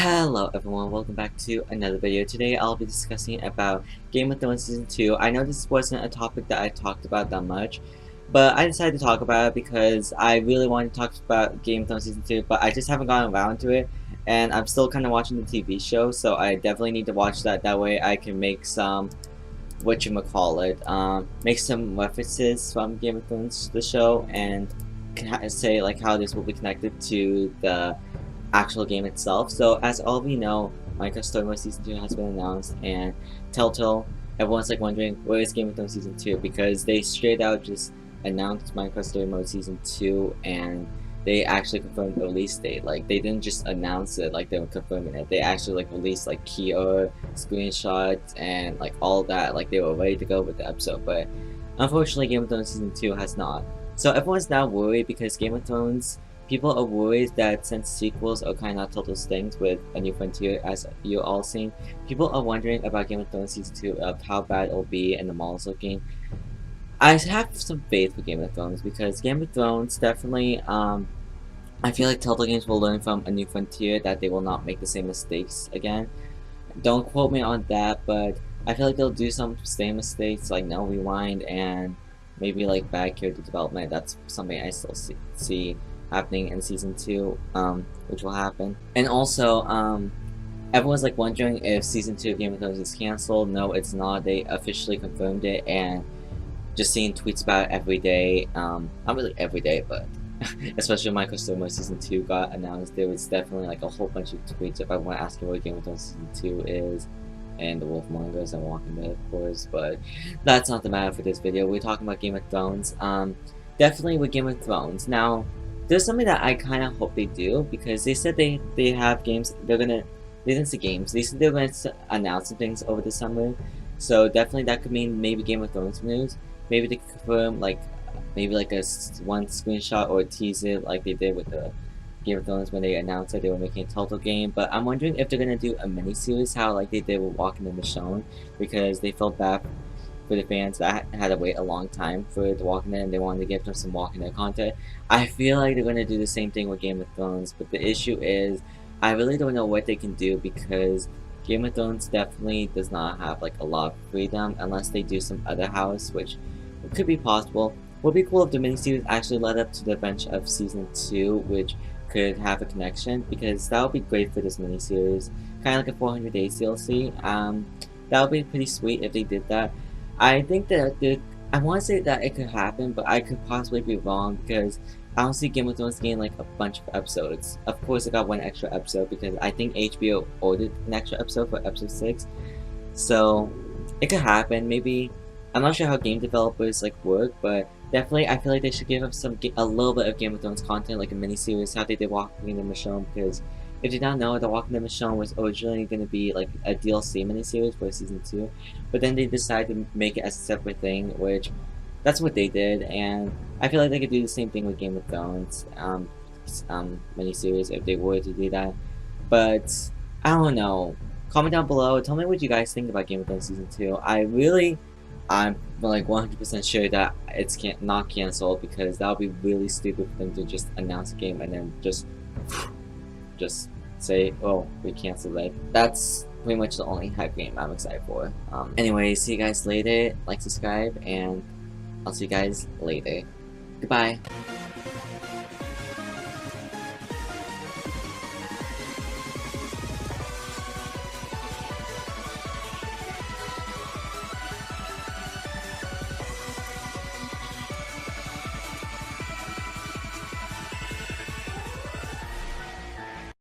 Hello everyone, welcome back to another video. Today I'll be discussing about Game of Thrones Season 2. I know this wasn't a topic that I talked about that much, but I decided to talk about it because I really wanted to talk about Game of Thrones Season 2, but I just haven't gotten around to it, and I'm still kind of watching the TV show, so I definitely need to watch that. That way I can make some, make some references from Game of Thrones, the show, and can say like how this will be connected to the actual game itself. So as all of you know, Minecraft Story Mode Season 2 has been announced, and Telltale, everyone's like wondering where is Game of Thrones Season 2, because they straight out just announced Minecraft Story Mode Season 2 and they actually confirmed the release date. Like, they didn't just announce it like they were confirming it. They actually like released like key art, screenshots, and like all that. Like, they were ready to go with the episode, but unfortunately Game of Thrones Season 2 has not. So everyone's now worried because Game of Thrones, people are worried that since sequels are kind of not Telltale's things with A New Frontier, as you all seen, people are wondering about Game of Thrones Season 2, of how bad it'll be and the models looking. I have some faith for Game of Thrones because Game of Thrones definitely, I feel like Telltale games will learn from A New Frontier that they will not make the same mistakes again. Don't quote me on that, but I feel like they'll do some same mistakes like no rewind and maybe like bad character development. That's something I still see happening in Season 2, which will happen. And also, everyone's like wondering if Season 2 of Game of Thrones is cancelled. No, it's not. They officially confirmed it, and just seeing tweets about it every day, not really every day, but especially when Minecraft Story Mode Season 2 got announced, there was definitely like a whole bunch of tweets of everyone asking what Game of Thrones Season 2 is, and the Wolfmongers and Walking Dead, of course, but that's not the matter for this video. We're talking about Game of Thrones. Definitely with Game of Thrones. Now, there's something that I kind of hope they do, because they said they have games, they didn't say games, they said they're going to announce some things over the summer, so definitely that could mean maybe Game of Thrones news. Maybe they confirm like maybe like a one screenshot or a teaser like they did with the Game of Thrones when they announced that they were making a Telltale game. But I'm wondering if they're gonna do a mini series, how like they did with Walking in the Michonne, because they felt bad for the fans that had to wait a long time for the Walking Dead and they wanted to give them some Walking Dead content. I feel like they're gonna do the same thing with Game of Thrones, but the issue is I really don't know what they can do, because Game of Thrones definitely does not have like a lot of freedom unless they do some other house, which it could be possible. Would be cool if the miniseries actually led up to the events of Season 2, which could have a connection, because that would be great for this miniseries. Kind of like a 400 Days DLC. That would be pretty sweet if they did that. I think that I want to say that it could happen, but I could possibly be wrong, because I don't see Game of Thrones getting like a bunch of episodes. Of course, it got one extra episode because I think HBO ordered an extra episode for episode 6. So it could happen. Maybe, I'm not sure how game developers like work, but definitely I feel like they should give us a little bit of Game of Thrones content, like a mini-series, how they did Walking the Michonne, because if you don't know, the Walking the Michonne was originally going to be like a DLC mini-series for Season 2, but then they decided to make it as a separate thing, which, that's what they did, and I feel like they could do the same thing with Game of Thrones, mini-series if they were to do that, but I don't know. Comment down below, tell me what you guys think about Game of Thrones Season 2. I'm like 100% sure that it's not cancelled, because that would be really stupid for them to just announce a game and then just say, oh, we canceled it. That's pretty much the only hype game I'm excited for. Anyway, see you guys later. Like, subscribe, and I'll see you guys later. Goodbye.